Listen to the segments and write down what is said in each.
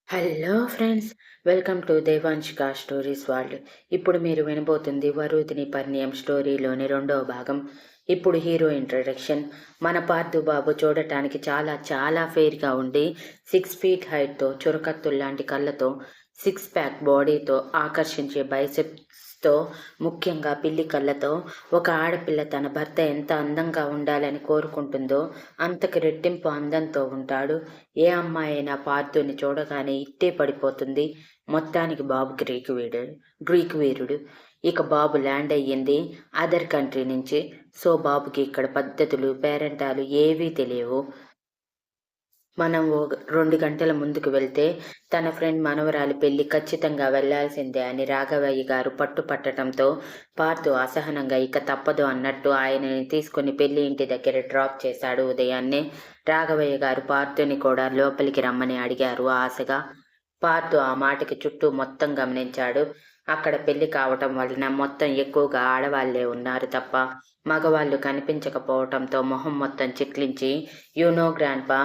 Hello friends, welcome to Devanshika stories world. ఇప్పుడు మీరు వినబోతుంది వరుదిని పరిణయం స్టోరీలోని రెండవ భాగం. ఇప్పుడు హీరో ఇంట్రడక్షన్. మన పార్థు బాబు చూడటానికి చాలా చాలా ఫెయిర్గా ఉండి 6 ఫీట్ హైట్తో, చురకత్తుల్లాంటి కళ్ళతో, 6 ప్యాక్ బాడీతో, ఆకర్షించే బైసెప్స్తో, ముఖ్యంగా పిల్లి కళ్ళతో ఒక ఆడపిల్ల తన భర్త ఎంత అందంగా ఉండాలని కోరుకుంటుందో అంతకు రెట్టింపు అందంతో ఉంటాడు. ఏ అమ్మాయి అయినా పార్థుని చూడగానే ఇట్టే పడిపోతుంది. మొత్తానికి బాబు గ్రీక్ వీరుడు. ఇక బాబు ల్యాండ్ అయ్యింది అదర్ కంట్రీ నుంచి. సో బాబుకి ఇక్కడ పద్ధతులు పేరెంటాలు ఏవీ తెలియవు. మనం 2 గంటల ముందుకు వెళ్తే తన ఫ్రెండ్ మనవరాలి పెళ్లి ఖచ్చితంగా వెళ్లాల్సిందే అని రాఘవయ్య గారు పట్టుపట్టడంతో పార్థు అసహనంగా ఇక తప్పదు అన్నట్టు ఆయనని తీసుకుని పెళ్లి ఇంటి దగ్గర డ్రాప్ చేశాడు ఉదయాన్నే. రాఘవయ్య గారు పార్థుని కూడా లోపలికి రమ్మని అడిగారు ఆశగా. పార్థు ఆ మాటకి చుట్టూ మొత్తం గమనించాడు. అక్కడ పెళ్లి కావటం వలన మొత్తం ఎక్కువగా ఆడవాళ్లే ఉన్నారు తప్ప మగవాళ్ళు కనిపించకపోవటంతో మొహం మొత్తం చిట్లించి, you know grandpa,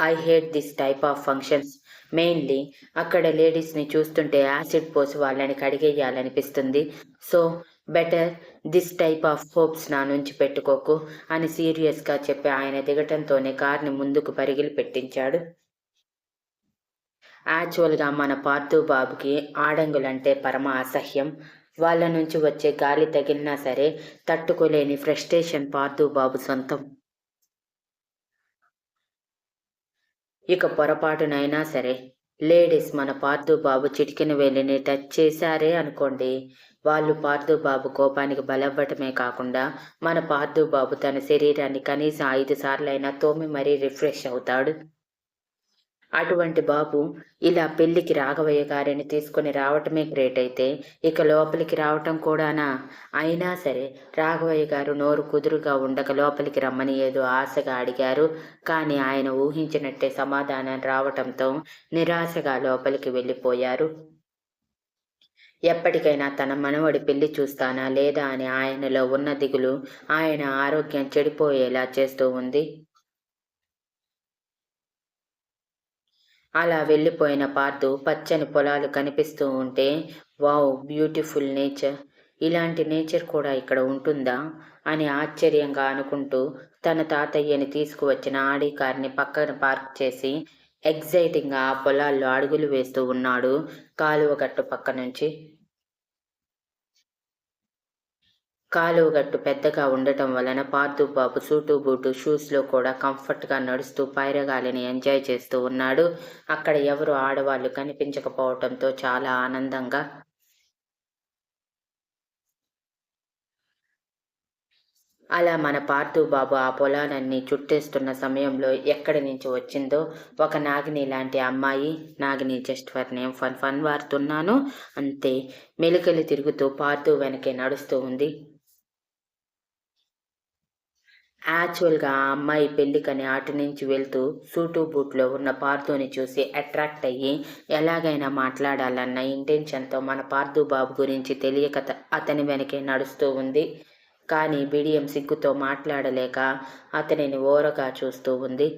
I hate this type of functions. Mainly అక్కడ లేడీస్ని చూస్తుంటే యాసిడ్ పోసి వాళ్ళని కడిగేయాలనిపిస్తుంది. So better this type of hopes నా నుంచి పెట్టుకోకు అని సీరియస్గా చెప్పి ఆయన దిగటంతోనే కార్ని ముందుకు పరుగులు పెట్టించాడు. యాక్చువల్గా మన పార్థు బాబుకి ఆడంగులంటే పరమ అసహ్యం. వాళ్ళ నుంచి వచ్చే గాలి తగిలినా సరే తట్టుకోలేని ఫ్రస్ట్రేషన్ పార్థు బాబు సొంతం. ఇక పొరపాటునైనా సరే లేడీస్ మన పార్థు బాబు చిటికెన వేలిని టచ్ చేశారే అనుకోండి, వాళ్ళు పార్థు బాబు కోపానికి బలవ్వటమే కాకుండా మన పార్థు బాబు తన శరీరాన్ని కనీసం 5 సార్లైనా తోమి మరీ రిఫ్రెష్ అవుతాడు. అటువంటి బాబు ఇలా పెళ్లికి రాఘవయ్య గారిని తీసుకుని రావటమే గ్రేట్ అయితే, ఇక లోపలికి రావటం కూడానా? అయినా సరే రాఘవయ్య గారు నోరు కుదురుగా ఉండక లోపలికి రమ్మని ఏదో ఆశగా అడిగారు. కానీ ఆయన ఊహించినట్టే సమాధానం రావటంతో నిరాశగా లోపలికి వెళ్ళిపోయారు. ఎప్పటికైనా తన మనవడి పెళ్లి చూస్తానా లేదా అని ఆయనలో ఉన్న దిగులు ఆయన ఆరోగ్యం చెడిపోయేలా చేస్తూ ఉంది. అలా వెళ్ళిపోయిన పార్థు పచ్చని పొలాలు కనిపిస్తూ ఉంటే, వావ్ బ్యూటిఫుల్ నేచర్, ఇలాంటి నేచర్ కూడా ఇక్కడ ఉంటుందా అని ఆశ్చర్యంగా అనుకుంటూ తన తాతయ్యని తీసుకువచ్చిన ఆడి కార్ని పక్కన పార్క్ చేసి ఎగ్జైటింగ్గా ఆ పొలాల్లో అడుగులు వేస్తూ ఉన్నాడు కాలువ గట్టు పక్క నుంచి. కాలువగట్టు పెద్దగా ఉండటం వలన పార్థు బాబు సూటు బూటు షూస్లో కూడా కంఫర్ట్గా నడుస్తూ పైరగాలిని ఎంజాయ్ చేస్తూ ఉన్నాడు. అక్కడ ఎవరు ఆడవాళ్ళు కనిపించకపోవటంతో చాలా ఆనందంగా. అలా మన పార్థు బాబు ఆ పొలాలన్నీ చుట్టేస్తున్న సమయంలో ఎక్కడి నుంచి వచ్చిందో ఒక నాగిని లాంటి అమ్మాయి. నాగిని జస్ట్ ఫర్ నేమ్, ఫన్ వాడుతున్నాను అంతే. మెలికలు తిరుగుతూ పార్థు వెనకే నడుస్తూ ఉంది. యాక్చువల్గా ఆ అమ్మాయి పెళ్లికని అటు నుంచి వెళ్తూ సూటు బూట్లో ఉన్న పార్థుని చూసి అట్రాక్ట్ అయ్యి ఎలాగైనా మాట్లాడాలన్న ఇంటెన్షన్తో మన పార్థు బాబు గురించి తెలియక అతని వెనకే నడుస్తూ ఉంది. కానీ బిడియం సిగ్గుతో మాట్లాడలేక అతనిని ఓరగా చూస్తూ ఉంది.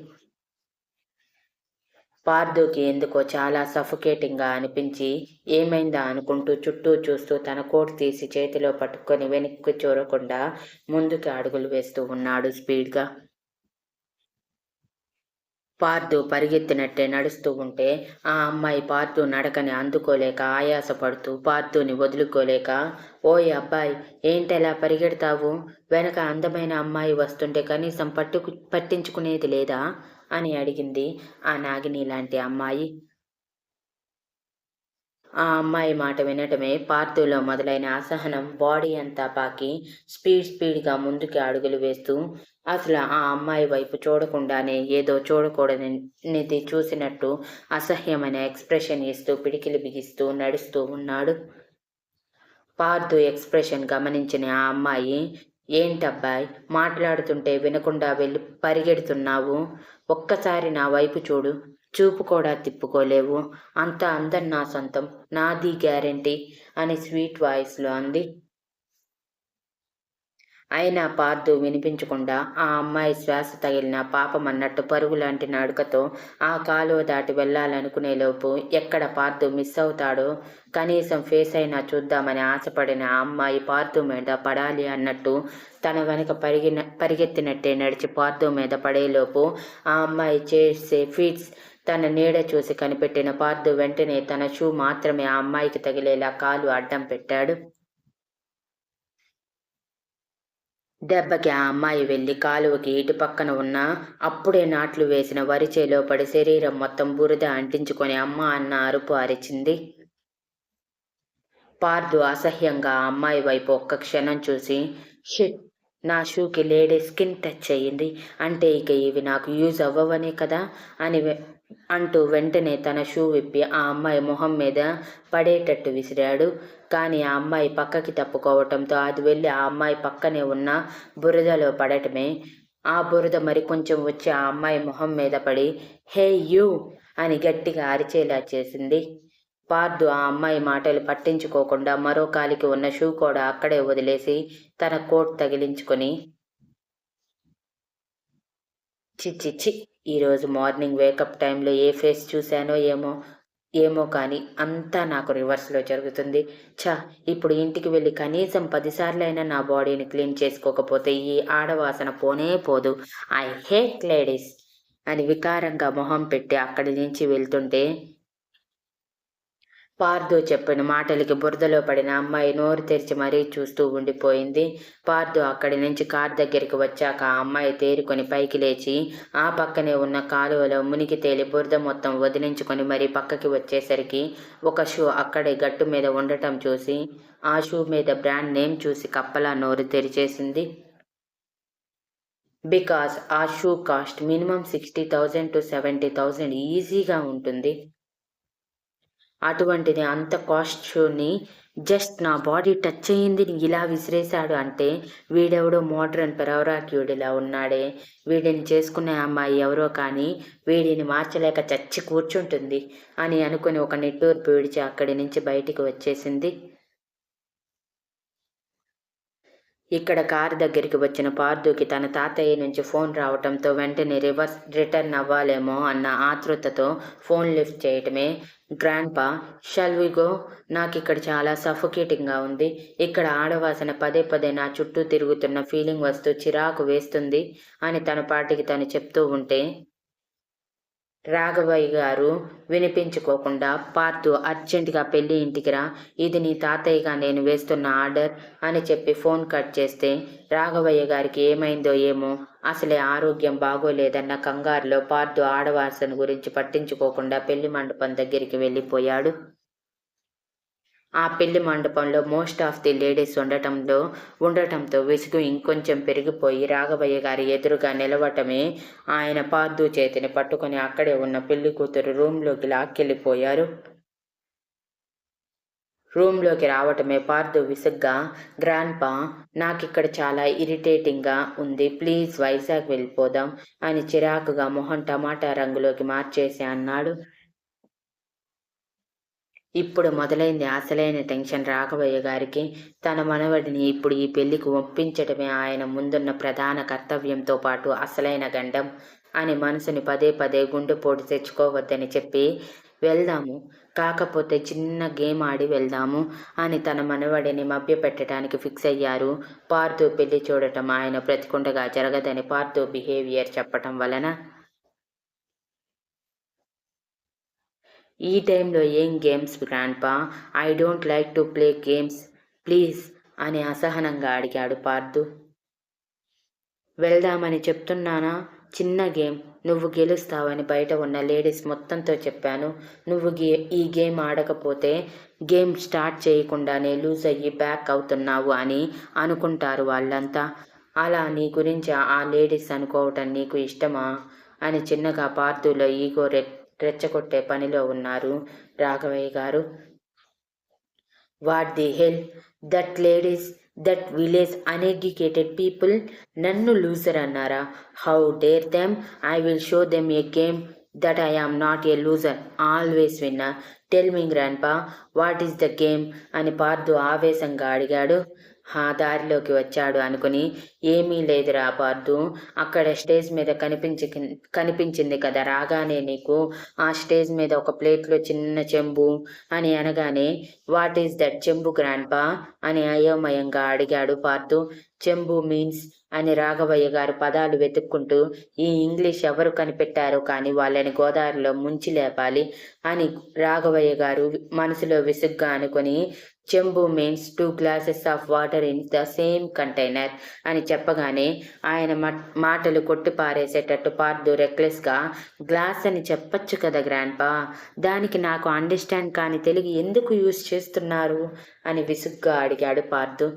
పార్థుకి ఎందుకో చాలా సఫోకేటింగ్గా అనిపించి ఏమైందా అనుకుంటూ చుట్టూ చూస్తూ తన కోట్ తీసి చేతిలో పట్టుకొని వెనక్కి చూడకుండా ముందుకి అడుగులు వేస్తూ ఉన్నాడు స్పీడ్గా. పార్థు పరిగెత్తినట్టే నడుస్తూ ఉంటే ఆ అమ్మాయి పార్థు నడకని అందుకోలేక ఆయాసపడుతూ పార్థుని వదులుకోలేక, ఓయ్ అబ్బాయి, ఏంటలా పరిగెడతావు? వెనక అందమైన అమ్మాయి వస్తుంటే కనీసం పట్టించుకునేది లేదా అని అడిగింది ఆ నాగిని లాంటి అమ్మాయి. ఆ అమ్మాయి మాట వినటమే పార్థులో మొదలైన అసహనం బాడీ అంతా పాకి స్పీడ్గా ముందుకి అడుగులు వేస్తూ అసలు ఆ అమ్మాయి వైపు చూడకుండానే ఏదో చూడకూడనిది చూసినట్టు అసహ్యమైన ఎక్స్ప్రెషన్ ఇస్తూ పిడికిలి బిగిస్తూ నడుస్తూ ఉన్నాడు. పార్థు ఎక్స్ప్రెషన్ గమనించిన ఆ అమ్మాయి, ఏంటబ్బాయ్ మాట్లాడుతుంటే వినకుండా వెళ్ళి పరిగెడుతున్నావు? ఒక్కసారి నా వైపు చూడు, చూపు కూడా తిప్పుకోలేవు. అంత అందం నా సొంతం, నాది గ్యారెంటీ అని స్వీట్ వాయిస్లో అంది. అయినా పార్థు వినిపించకుండా ఆ అమ్మాయి శ్వాస తగిలిన పాపమన్నట్టు పరుగులాంటి నడకతో ఆ కాలువ దాటి వెళ్ళాలనుకునేలోపు ఎక్కడ పార్థు మిస్ అవుతాడో కనీసం ఫేస్ అయినా చూద్దామని ఆశపడిన ఆ అమ్మాయి పార్థు మీద పడాలి అన్నట్టు తన వెనక పరిగెత్తినట్టే నడిచి పార్థు మీద పడేలోపు ఆ అమ్మాయి చేసే ఫీట్స్ తన నీడ చూసి కనిపెట్టిన పార్థు వెంటనే తన షూ మాత్రమే ఆ అమ్మాయికి తగిలేలా కాలు అడ్డం పెట్టాడు. దెబ్బకి ఆ అమ్మాయి వెళ్ళి కాలువకి ఇటు పక్కన ఉన్న అప్పుడే నాట్లు వేసిన వరిచేలో పడి శరీరం మొత్తం బురద అంటించుకొని అమ్మ అన్న అరుపు అరిచింది. పార్థు అసహ్యంగా ఆ అమ్మాయి వైపు ఒక్క క్షణం చూసి, షిట్, నా షూకి లేడీ స్కిన్ టచ్ అయ్యింది అంటే ఇక ఇవి నాకు యూజ్ అవ్వవనే కదా అని అంటూ వెంటనే తన షూ విప్పి ఆ అమ్మాయి మొహం మీద పడేటట్టు విసిరాడు. కానీ ఆ అమ్మాయి పక్కకి తప్పుకోవటంతో అది వెళ్ళి ఆ అమ్మాయి పక్కనే ఉన్న బురదలో పడటమే. ఆ బురద మరికొంచెం వచ్చి ఆ అమ్మాయి మొహం మీద పడి హే యూ అని గట్టిగా అరిచేలా చేసింది. పార్థు ఆ అమ్మాయి మాటలు పట్టించుకోకుండా మరో కాలికి ఉన్న షూ కూడా అక్కడే వదిలేసి తన కోట్ తగిలించుకొని, చి ఈరోజు మార్నింగ్ వేకప్ టైంలో ఏ ఫేస్ చూశానో ఏమో కానీ అంతా నాకు రివర్స్లో జరుగుతుంది. ఇప్పుడు ఇంటికి వెళ్ళి కనీసం 10 సార్లైనా నా బాడీని క్లీన్ చేసుకోకపోతే ఈ ఆడవాసన పోనే పోదు. ఐ హేట్ లేడీస్ అని వికారంగా మొహం పెట్టి అక్కడి నుంచి వెళ్తుంటే పార్థు చెప్పిన మాటలకి బురదలో పడిన అమ్మాయి నోరు తెరిచి మరీ చూస్తూ ఉండిపోయింది. పార్థు అక్కడి నుంచి కార్ దగ్గరికి వచ్చాక ఆ అమ్మాయి తేరుకొని పైకి లేచి ఆ పక్కనే ఉన్న కాలువలో మునిగి తేలి బురద మొత్తం వదిలించుకొని మరీ పక్కకి వచ్చేసరికి ఒక షూ అక్కడే గట్టు మీద ఉండటం చూసి ఆ షూ మీద బ్రాండ్ నేమ్ చూసి కప్పలా నోరు తెరిచేసింది. బికాస్ ఆ షూ కాస్ట్ మినిమం 60,000 to 70,000 ఈజీగా ఉంటుంది. అటువంటిది అంత కాస్ట్ షూని జస్ట్ నా బాడీ టచ్ అయ్యింది ఇలా విసిరేశాడు అంటే వీడెవడో మోడ్రన్ పరవరాక్యుడిలా ఉన్నాడే, వీడిని చేసుకునే అమ్మాయి ఎవరో కానీ వీడిని మార్చలేక చచ్చి కూర్చుంటుంది అని అనుకుని ఒక నిట్టూర్పు విడిచి అక్కడి నుంచి బయటికి వచ్చేసింది. ఇక్కడ కారు దగ్గరికి వచ్చిన పార్థుకి తన తాతయ్య నుంచి ఫోన్ రావటంతో వెంటనే రిటర్న్ అవ్వాలేమో అన్న ఆతృతతో ఫోన్ లిఫ్ట్ చేయటమే. Grandpa, shall we go? నాకిక్కడ చాలా సఫోకేటింగ్గా ఉంది. ఇక్కడ ఆడవాసన పదే పదే నా చుట్టూ తిరుగుతున్న ఫీలింగ్ వస్తూ చిరాకు వేస్తుంది అని తన పాటికి తను చెప్తూ ఉంటే రాఘవయ్య గారు వినిపించుకోకుండా, పార్థు అర్జెంటుగా పెళ్లి ఇంటికి రా, ఇది నీ తాతయ్యగా నేను వేస్తున్న ఆర్డర్ అని చెప్పి ఫోన్ కట్ చేస్తే రాఘవయ్య గారికి ఏమైందో ఏమో అసలే ఆరోగ్యం బాగోలేదన్న కంగారులో పార్థు ఆడవాసన గురించి పట్టించుకోకుండా పెళ్లి మండపం దగ్గరికి వెళ్ళిపోయాడు. ఆ పెళ్లి మండపంలో మోస్ట్ ఆఫ్ ది లేడీస్ ఉండటంతో విసుగు ఇంకొంచెం పెరిగిపోయి రాఘవయ్య గారి ఎదురుగా నిలవటమే ఆయన పార్థు చేతిని పట్టుకుని అక్కడే ఉన్న పెళ్లి కూతురు రూమ్లోకి లాక్కెళ్ళిపోయారు. రూమ్లోకి రావటమే పార్థు విసుగ్గా, గ్రాండ్పా, నాకిక్కడ చాలా ఇరిటేటింగ్గా ఉంది, ప్లీజ్ వైజాగ్ వెళ్ళిపోదాం అని చిరాకుగా మొహం టమాటా రంగులోకి మార్చేసి అన్నాడు. ఇప్పుడు మొదలైంది అసలైన టెన్షన్ రాఘవయ్య గారికి. తన మనవడిని ఇప్పుడు ఈ పెళ్లికి ఒప్పించటమే ఆయన ముందున్న ప్రధాన కర్తవ్యంతో పాటు అసలైన గండం అని మనసుని పదే పదే గుండెపోటు తెచ్చుకోవద్దని చెప్పి, వెళ్దాము, కాకపోతే చిన్న గేమ్ ఆడి వెళ్దాము అని తన మనవడిని మభ్యపెట్టడానికి ఫిక్స్ అయ్యారు. పార్థు పెళ్లి చూడటం ఆయన ప్రతికుండగా జరగదని పార్థు బిహేవియర్ చెప్పటం వలన ఈ టైంలో ఏం games grandpa? I don't like to play games please అని అసహనంగా అడిగాడు పార్థు. వెళ్దామని చెప్తున్నానా? చిన్న గేమ్, నువ్వు గెలుస్తావని బయట ఉన్న లేడీస్ మొత్తంతో చెప్పాను. నువ్వు ఈ గేమ్ ఆడకపోతే గేమ్ స్టార్ట్ చేయకుండానే లూజ్ అయ్యి బ్యాక్ అవుతున్నావు అని అనుకుంటారు వాళ్ళంతా. అలా నీ గురించి ఆ లేడీస్ అనుకోవటం నీకు ఇష్టమా అని చిన్నగా పార్థులో ఈగో రెచ్చగొట్టే పనిలో ఉన్నారు Raghavayya garu. What the hell, that ladies, that village uneducated people నన్ను లూజర్ అన్నారా? How dare them, I will show them a game that I am not a loser, always winner. Tell me grandpa, what is the game అని పార్థు ఆవేశంగా అడిగాడు. దారిలోకి వచ్చాడు అనుకుని, ఏమీ లేదురా పార్థు, అక్కడ స్టేజ్ మీద కనిపించింది కదా రాగానే నీకు, ఆ స్టేజ్ మీద ఒక ప్లేట్లో చిన్న చెంబు అని అనగానే, వాట్ ఈస్ దట్ చెంబు గ్రాండ్పా అని అయోమయంగా అడిగాడు పార్థు. చెంబు మీన్స్ అని రాఘవయ్య గారు పదాలు వెతుక్కుంటూ, ఈ ఇంగ్లీష్ ఎవరు కనిపెట్టారో కానీ వాళ్ళని గోదావరిలో ముంచి లేపాలి అని రాఘవయ్య గారు మనసులో విసుగ్గా అనుకుని, చెంబు means 2 glasses of water in the same container అని చెప్పగానే ఆయన మాటలు కొట్టిపారేసేటట్టు పార్దు రెక్లెస్గా, గ్లాస్ అని చెప్పచ్చు కదా గ్రాండ్పా, దానికి నాకు అండర్స్టాండ్ కాని తెలుగు ఎందుకు యూజ్ చేస్తున్నారు అని విసుగ్గా అడిగాడు పార్దు.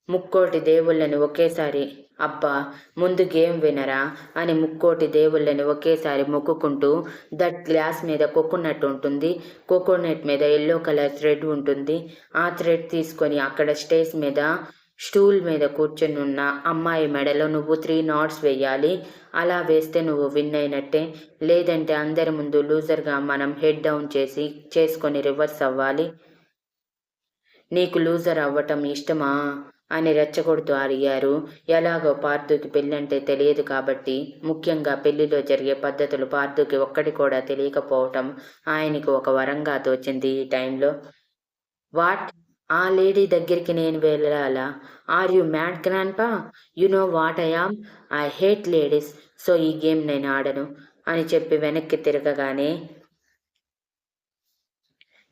ముక్కోటి దేవుళ్ళని ఒకేసారి, అబ్బా ముందు గేమ్ వినరా అని ముక్కోటి దేవుళ్ళని ఒకేసారి మొక్కుకుంటూ, దట్ గ్లాస్ మీద కోకోనట్ ఉంటుంది, కోకోనట్ మీద ఎల్లో కలర్ థ్రెడ్ ఉంటుంది, ఆ థ్రెడ్ తీసుకొని అక్కడ స్టేజ్ మీద స్టూల్ మీద కూర్చొని ఉన్న అమ్మాయి మెడలో నువ్వు 3 knots వేయాలి, అలా వేస్తే నువ్వు విన్ అయినట్టే, లేదంటే అందరి ముందు లూజర్గా మనం హెడ్ డౌన్ చేసుకొని రివర్స్ అవ్వాలి. నీకు లూజర్ అవ్వటం ఇష్టమా అని రెచ్చగొడుతూ అడిగారు. ఎలాగో పార్థుకి పెళ్ళంటే తెలియదు కాబట్టి, ముఖ్యంగా పెళ్లిలో జరిగే పద్ధతులు పార్థుకి ఒక్కటి కూడా తెలియకపోవటం ఆయనకి ఒక వరంగా తోచింది ఈ టైంలో. వాట్, ఆ లేడీ దగ్గరికి నేను వెళ్ళాలా? Are you mad grandpa? You know what I am? I hate ladies, so ఈ గేమ్ నేను ఆడను అని చెప్పి వెనక్కి తిరగగానే,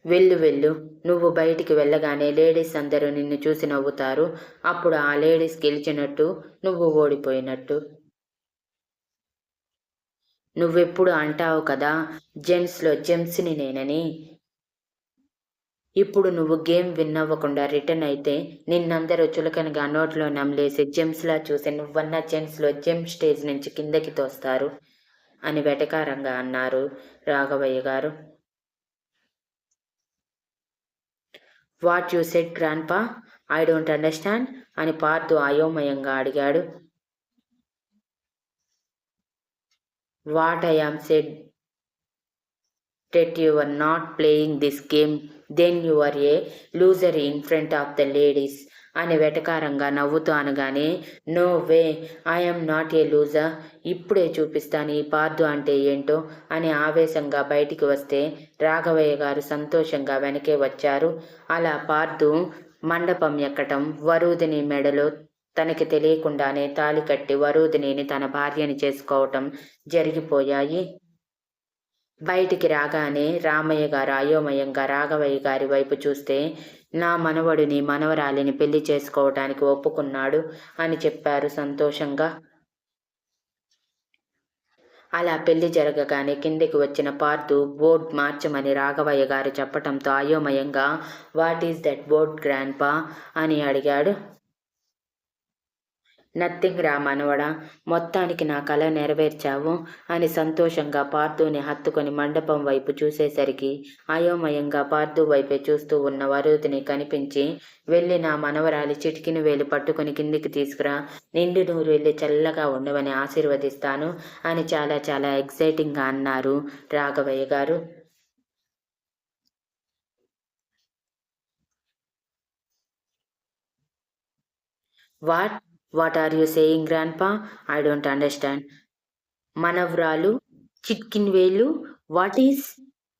వెళ్ళు, నువ్వు బయటికి వెళ్ళగానే లేడీస్ అందరూ నిన్ను చూసి నవ్వుతారు, అప్పుడు ఆ లేడీస్ గెలిచినట్టు, నువ్వు ఓడిపోయినట్టు. నువ్వెప్పుడు అంటావు కదా జెంట్స్లో జెమ్స్ని నేనని. ఇప్పుడు నువ్వు గేమ్ విన్నవ్వకుండా రిటర్న్ అయితే నిన్నందరూ చులకనగా నోట్లో నమ్లేసి జెమ్స్లా చూసి నువ్వన్న జెంట్స్లో జెమ్ స్టేజ్ నుంచి కిందకి తోస్తారు అని వెటకారంగా అన్నారు Raghavayya garu. What you said grandpa, I don't understand అని పార్థు అయోమయంగా అడిగాడు. What I yam said that you are not playing this game, then you are a loser in front of the ladies అని వెటకారంగా నవ్వుతూ అనగానే, no way, I'm not a loser, ఇప్పుడే చూపిస్తాను ఈ పార్దు అంటే ఏంటో అని ఆవేశంగా బయటికి వస్తే రాఘవయ్య గారు సంతోషంగా వెనకే వచ్చారు. అలా పార్దు మండపం ఎక్కటం, వరూధిని మెడలో తనకి తెలియకుండానే తాళి కట్టి వరూధినిని తన భార్యని చేసుకోవటం జరిగిపోయాయి. బయటికి రాగానే రామయ్య గారు అయోమయంగా రాఘవయ్య గారి వైపు చూస్తే, నా మనవడిని మనవరాలిని పెళ్లి చేసుకోవటానికి ఒప్పుకున్నాడు అని చెప్పారు సంతోషంగా. అలా పెళ్లి జరగగానే కిందికి వచ్చిన పార్థు బోర్డ్ మార్చమని రాఘవయ్య గారు చెప్పటంతో అయోమయంగా, what is that board grandpa అని అడిగాడు. నథింగ్ రా మనవడా, మొత్తానికి నా కళ నెరవేర్చావు అని సంతోషంగా పార్థుని హత్తుకొని మండపం వైపు చూసేసరికి అయోమయంగా పార్థు వైపే చూస్తూ ఉన్న వరుదిని కనిపించి, వెళ్ళి నా మనవరాలి చిటికిని వేలు పట్టుకుని కిందికి తీసుకురా, నిండు నూరు వెళ్ళి చల్లగా ఉండవని ఆశీర్వదిస్తాను అని చాలా చాలా ఎక్సైటింగ్గా అన్నారు Raghavayya garu. What are you saying grandpa, I don't understand. మనవరాలు, చిట్కిన్ వేలు,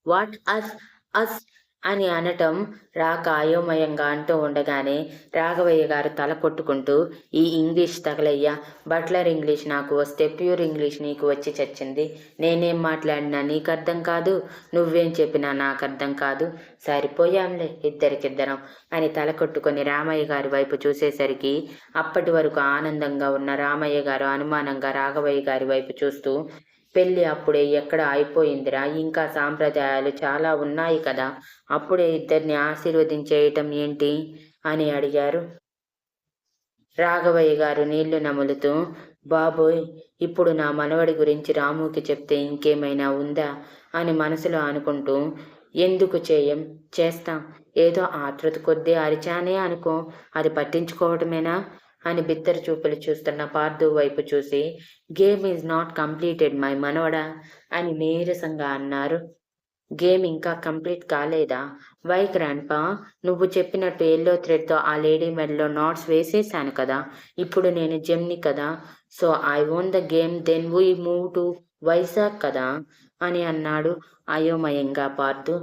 వాట్ అస్ అని అనటం రాక అయోమయంగా అంటూ ఉండగానే రాఘవయ్య గారు తల కొట్టుకుంటూ, ఈ ఇంగ్లీష్ తగలయ్యా, బట్లర్ ఇంగ్లీష్ నాకు వస్తే ప్యూర్ ఇంగ్లీష్ నీకు వచ్చి చచ్చింది, నేనేం మాట్లాడినా నీకు అర్థం కాదు, నువ్వేం చెప్పినా నాకు అర్థం కాదు, సరిపోయాంలే ఇద్దరికిద్దరం అని తల కొట్టుకొని రామయ్య గారి వైపు చూసేసరికి అప్పటి వరకు ఆనందంగా ఉన్న రామయ్య గారు అనుమానంగా రాఘవయ్య గారి వైపు చూస్తూ, పెళ్ళి అప్పుడే ఎక్కడ అయిపోయిందిరా, ఇంకా సాంప్రదాయాలు చాలా ఉన్నాయి కదా, అప్పుడే ఇద్దరిని ఆశీర్వదించేయటం ఏంటి అని అడిగారు. రాఘవయ్య గారు నీళ్లు నములుతూ, బాబోయ్, ఇప్పుడు నా మనవడి గురించి రాముకి చెప్తే ఇంకేమైనా ఉందా అని మనసులో అనుకుంటూ, ఎందుకు చేస్తాం, ఏదో ఆతృత కొద్దీ అరిచానే అనుకో, అది పట్టించుకోవటమేనా అని బిత్తర చూపులు చూస్తున్న పార్థు వైపు చూసి, game is not completed my మనవడా అని నీరసంగా అన్నారు. గేమ్ ఇంకా కంప్లీట్ కాలేదా? Why grandpa? నువ్వు చెప్పినట్టు యెల్లో థ్రెడ్‌తో ఆ లేడీ మెడలో నాట్స్ వేసేశాను కదా! ఇప్పుడు నేను జెమ్‌ని కదా! So I won the game then we move to Vizag కదా! అని అన్నాడు అయోమయంగా పార్థు.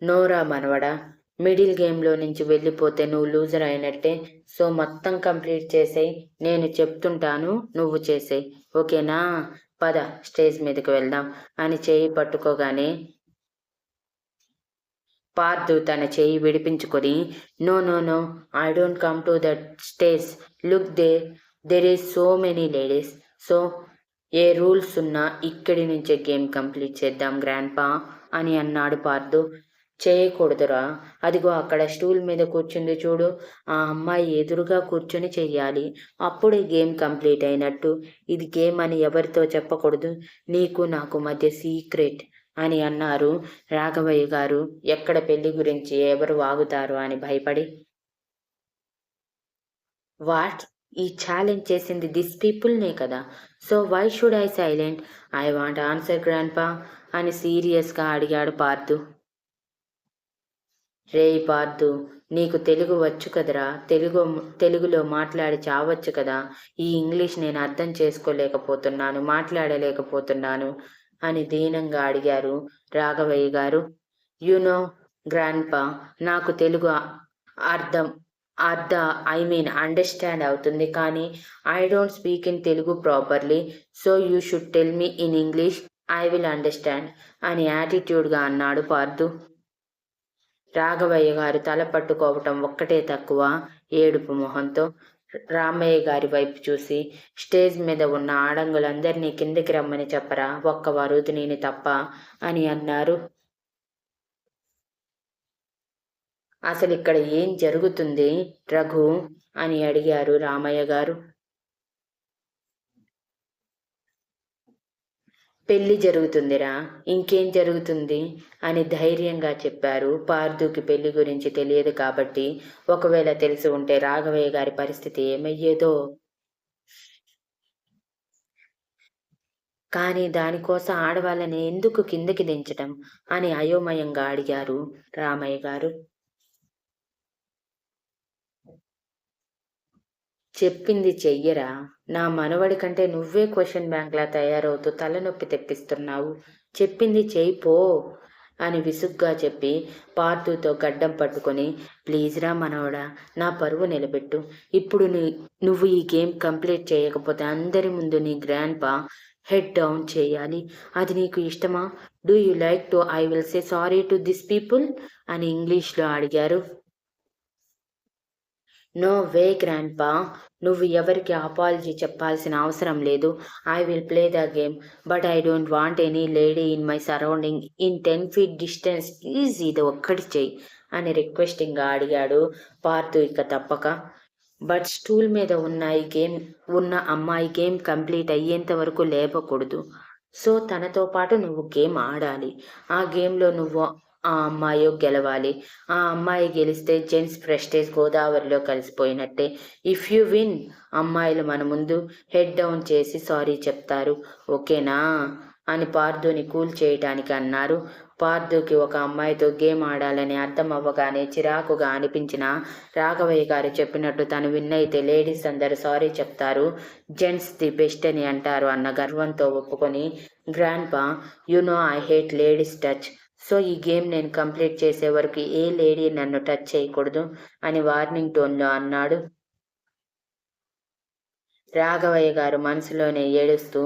నోరా మనవడా! మిడిల్ గేమ్‌లో నుంచి వెళ్ళిపోతే నువ్వు లూజర్ అయినట్టే. సో మొత్తం కంప్లీట్ చేసేయ్. నేను చెప్తుంటాను నువ్వు చేసేయ్. ఓకేనా? పద స్టేజ్ మీదకి వెళ్దాం అని చెయ్యి పట్టుకోగానే పార్థు తన చెయ్యి విడిపించుకొని no no no I don't come to that stage. Look there is so many ladies. So ఏ రూల్స్ ఉన్నా ఇక్కడి నుంచే గేమ్ కంప్లీట్ చేద్దాం గ్రాండ్‌పా అని అన్నాడు పార్థు. చేయకూడదురా. అదిగో అక్కడ స్టూల్ మీద కూర్చుంది చూడు. ఆ అమ్మాయి ఎదురుగా కూర్చొని చెయ్యాలి. అప్పుడే గేమ్ కంప్లీట్ అయినట్టు. ఇది గేమ్ అని ఎవరితో చెప్పకూడదు. నీకు నాకు మధ్య సీక్రెట్ అని అన్నారు రాఘవయ్య గారు. ఎక్కడ పెళ్లి గురించి ఎవరు వాగుతారు అని భయపడి. వాట్? ఈ ఛాలెంజ్ చేసింది దిస్ పీపుల్‌నే కదా! So why should I silent? I want answer grandpa అని సీరియస్‌గా అడిగాడు పార్థు. రేయ్ పార్థు! నీకు తెలుగు వచ్చు కదరా! తెలుగులో మాట్లాడి చావచ్చు కదా! ఈ ఇంగ్లీష్ నేను అర్థం చేసుకోలేకపోతున్నాను, మాట్లాడలేకపోతున్నాను అని దీనంగా అడిగారు రాఘవయ్య గారు. యూ నో గ్రాండ్‌పా, నాకు తెలుగు అర్థం అర్థ ఐ మీన్ అండర్‌స్టాండ్ అవుతుంది. కానీ I don't speak in Telugu properly. So you should tell me in English. I will understand అని యాటిట్యూడ్‌గా అన్నాడు పార్థు. రాఘవయ్య గారు తల పట్టుకోవటం ఒక్కటే తక్కువ ఏడుపు మొహంతో రామయ్య గారి వైపు చూసి స్టేజ్ మీద ఉన్న ఆడంగులందరినీ కిందకి రమ్మని చెప్పరా, ఒక్క వరుదినిని తప్ప అని అన్నారు. అసలిక్కడ ఏం జరుగుతుంది రఘు అని అడిగారు రామయ్య గారు. పెళ్లి జరుగుతుందిరా, ఇంకేం జరుగుతుంది అని ధైర్యంగా చెప్పారు. పార్థుకి పెళ్లి గురించి తెలియదు కాబట్టి ఒకవేళ తెలిసి ఉంటే రాఘవయ్య గారి పరిస్థితి ఏమయ్యేదో. కానీ దానికోసం ఆడవాళ్ళని ఎందుకు కిందకి దించటం అని అయోమయంగా అడిగారు రామయ్య గారు. చెప్పింది చెయ్యరా? నా మనవడి కంటే నువ్వే క్వశ్చన్ బ్యాంక్‌లా తయారవుతూ తలనొప్పి తెప్పిస్తున్నావు. చెప్పింది చెయ్యి పో అని విసుగ్గా చెప్పి పార్థుతో గడ్డం పట్టుకొని ప్లీజ్‌రా మనవడా, నా పరువు నిలబెట్టు. ఇప్పుడు నువ్వు ఈ గేమ్ కంప్లీట్ చేయకపోతే అందరి ముందు నీ గ్రాండ్‌పా హెడ్ డౌన్ చేయాలి. అది నీకు ఇష్టమా? Do you like to I will say sorry to this people అని ఇంగ్లీష్‌లో అడిగారు. నో వే గ్రాండ్‌పా, నువ్వు ఎవరికి అపాలజీ చెప్పాల్సిన అవసరం లేదు. I will play the game. But I don't want any lady in my surrounding in 10 feet distance. Please ఇది ఒక్కటి చెయ్యి అని రిక్వెస్టింగ్‌గా అడిగాడు పార్థు ఇక తప్పక. బట్ స్టూల్ మీద ఉన్న అమ్మాయి గేమ్ కంప్లీట్ అయ్యేంత వరకు లేవకూడదు. సో తనతో పాటు నువ్వు గేమ్ ఆడాలి. ఆ గేమ్‌లో నువ్వు ఆ అమ్మాయో గెలవాలి. ఆ అమ్మాయి గెలిస్తే జెంట్స్ ప్రెస్టేజ్ గోదావరిలో కలిసిపోయినట్టే. ఇఫ్ యూ విన్ అమ్మాయిలు మన ముందు హెడ్ డౌన్ చేసి సారీ చెప్తారు. ఓకేనా అని పార్థుని కూల్ చేయటానికి అన్నారు. పార్థుకి ఒక అమ్మాయితో గేమ్ ఆడాలని అర్థం అవ్వగానే చిరాకుగా అనిపించిన రాఘవయ్య గారు చెప్పినట్టు తను విన్ అయితే లేడీస్ అందరూ సారీ చెప్తారు, జెంట్స్ ది బెస్ట్ అని అంటారు అన్న గర్వంతో ఒప్పుకొని grandpa you know I hate ladies touch. So ఈ గేమ్ నేను కంప్లీట్ చేసే వరకు ఏ లేడీ నన్ను టచ్ చేయకూడదు అని వార్నింగ్ టోన్లో అన్నాడు. రాఘవయ్య గారు మనసులోనే ఏడుస్తూ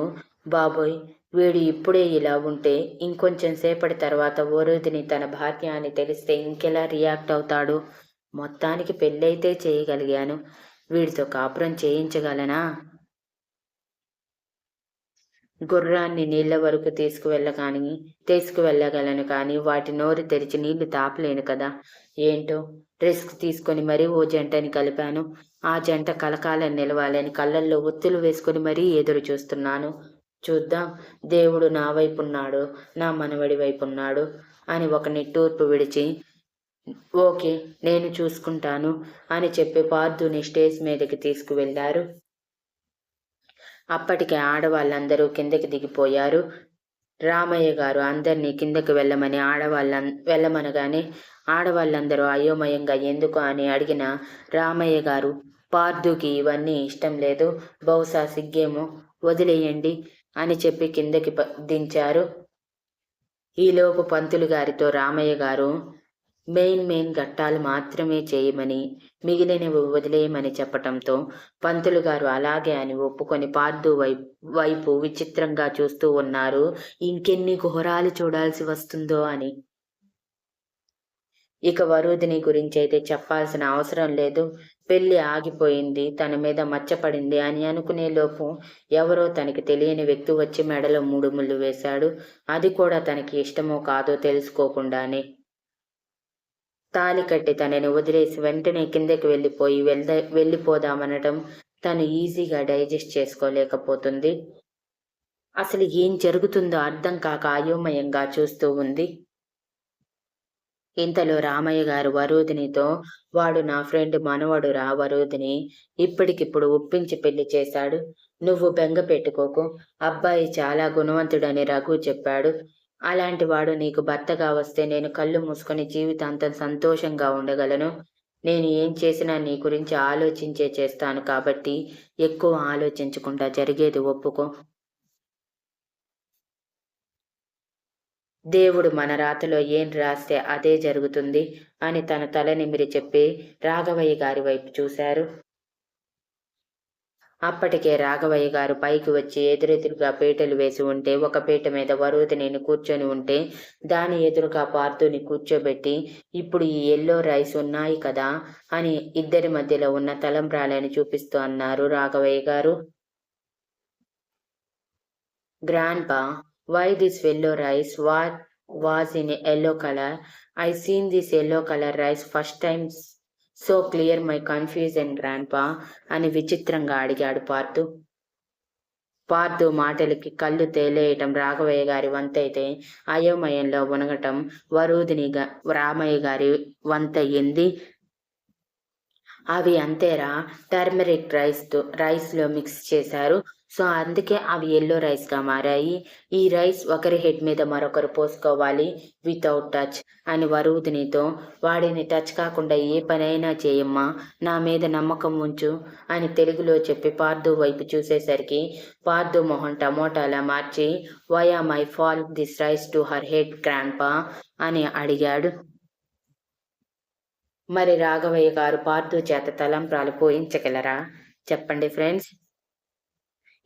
బాబోయ్, వీడు ఇప్పుడే ఇలా ఉంటే ఇంకొంచెం సేపటి తర్వాత వరుదిని తన భార్య అని తెలిస్తే ఇంకెలా రియాక్ట్ అవుతాడు. మొత్తానికి పెళ్ళైతే చేయగలిగాను, వీడితో కాపురం చేయించగలనా? గుర్రాన్ని నీళ్ల వరకు తీసుకువెళ్ళగలను కానీ వాటి నోరు తెరిచి నీళ్లు తాపలేను కదా. ఏంటో రిస్క్ తీసుకొని మరీ ఓ జంటని కలిపాను. ఆ జంట కలకాలం నిలవాలని కళ్ళల్లో ఒత్తులు వేసుకొని మరీ ఎదురు చూస్తున్నాను. చూద్దాం, దేవుడు నా వైపున్నాడు, నా మనవడి వైపున్నాడు అని ఒక నిట్టూర్పు విడిచి ఓకే నేను చూసుకుంటాను అని చెప్పి పార్థుని స్టేజ్ మీదకి తీసుకువెళ్లారు. అప్పటికే ఆడవాళ్ళందరూ కిందకి దిగిపోయారు. రామయ్య గారు అందరినీ కిందకి వెళ్ళమనగానే ఆడవాళ్ళందరూ అయోమయంగా ఎందుకు అని అడిగిన రామయ్య గారు, పార్థుకి ఇవన్నీ ఇష్టం లేదు, బహుశా సిగ్గేమో, వదిలేయండి అని చెప్పి కిందకి దించారు. ఈలోపు పంతులు గారితో రామయ్య గారు మెయిన్ ఘట్టాలు మాత్రమే చేయమని, మిగిలినవి వదిలేయమని చెప్పటంతో పంతులు గారు అలాగే అని ఒప్పుకొని పార్థు వైపు విచిత్రంగా చూస్తూ ఉన్నారు. ఇంకెన్ని ఘోరాలు చూడాల్సి వస్తుందో అని. ఇక వరూధిని గురించి అయితే చెప్పాల్సిన అవసరం లేదు. పెళ్లి ఆగిపోయింది, తన మీద మచ్చపడింది అని అనుకునే లోపు ఎవరో తనకి తెలియని వ్యక్తి వచ్చి మెడలో 3 ముళ్ళు వేశాడు. అది కూడా తనకి ఇష్టమో కాదో తెలుసుకోకుండానే. తాళి కట్టి తనని వదిలేసి వెంటనే కిందకి వెళ్ళిపోదామనటం తను ఈజీగా డైజెస్ట్ చేసుకోలేకపోతుంది. అసలు ఏం జరుగుతుందో అర్థం కాక అయోమయంగా చూస్తూ ఉంది. ఇంతలో రామయ్య గారు వరూధినితో, వాడు నా ఫ్రెండ్ మనవడురా వరూధిని, ఇప్పటికిప్పుడు ఒప్పించి పెళ్లి చేశాడు. నువ్వు బెంగ పెట్టుకోకు, అబ్బాయి చాలా గుణవంతుడని రఘు చెప్పాడు. అలాంటి వాడు నీకు భర్తగా వస్తే నేను కళ్ళు మూసుకొని జీవితాంతం సంతోషంగా ఉండగలను. నేను ఏం చేసినా నీ గురించి ఆలోచించే చేస్తాను కాబట్టి ఎక్కువ ఆలోచించకుండా జరిగేది ఒప్పుకో. దేవుడు మన రాతలో ఏం రాస్తే అదే జరుగుతుంది అని తన తల నిమిరి చెప్పి రాఘవయ్య గారి వైపు చూశారు. అప్పటికే రాఘవయ్య గారు పైకి వచ్చి ఎదురెదురుగా పీటలు వేసి ఉంటే ఒక పీట మీద వరూధిని కూర్చొని ఉంటే దాని ఎదురుగా పార్థుని కూర్చోబెట్టి, ఇప్పుడు ఈ ఎల్లో రైస్ ఉన్నాయి కదా అని ఇద్దరి మధ్యలో ఉన్న తలంబ్రాలని చూపిస్తూ అన్నారు రాఘవయ్య గారు. Grandpa, why this yellow rice? What was in yellow color? I seen this yellow color rice first time. So clear my confusion grandpa అని విచిత్రంగా అడిగాడు పార్థు. పార్థు మాటలకి కళ్ళు తేలేయటం రాఘవయ్య గారి వంతైతే అయోమయంలో ఉనగటం వరూధిని రామయ్య గారి వంతయ్యింది. అవి అంతేరా, టర్మరిక్ రైస్లో మిక్స్ చేశారు, సో అందుకే అవి ఎల్లో రైస్గా మారాయి. ఈ రైస్ ఒకరి హెడ్ మీద మరొకరు పోసుకోవాలి వితౌట్ టచ్ అని వరూధినితో, వాడిని టచ్ కాకుండా ఏ పనైనా చేయమ్మా, నా మీద నమ్మకం ఉంచు అని తెలుగులో చెప్పి పార్థు వైపు చూసేసరికి పార్థు మొహం టమోటాలా మార్చి, why am I fall this rice to her head grandpa అని అడిగాడు. మరి రాఘవయ్య గారు పార్థు చేత తలంబ్రాలు పోయించగలరా? చెప్పండి ఫ్రెండ్స్.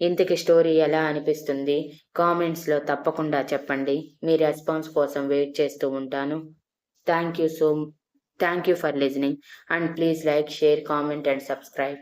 ఇంతకీ స్టోరీ ఎలా అనిపిస్తుంది కామెంట్స్లో తప్పకుండా చెప్పండి. మీ రెస్పాన్స్ కోసం వెయిట్ చేస్తూ ఉంటాను. Thank you for listening and please like, share, comment and subscribe.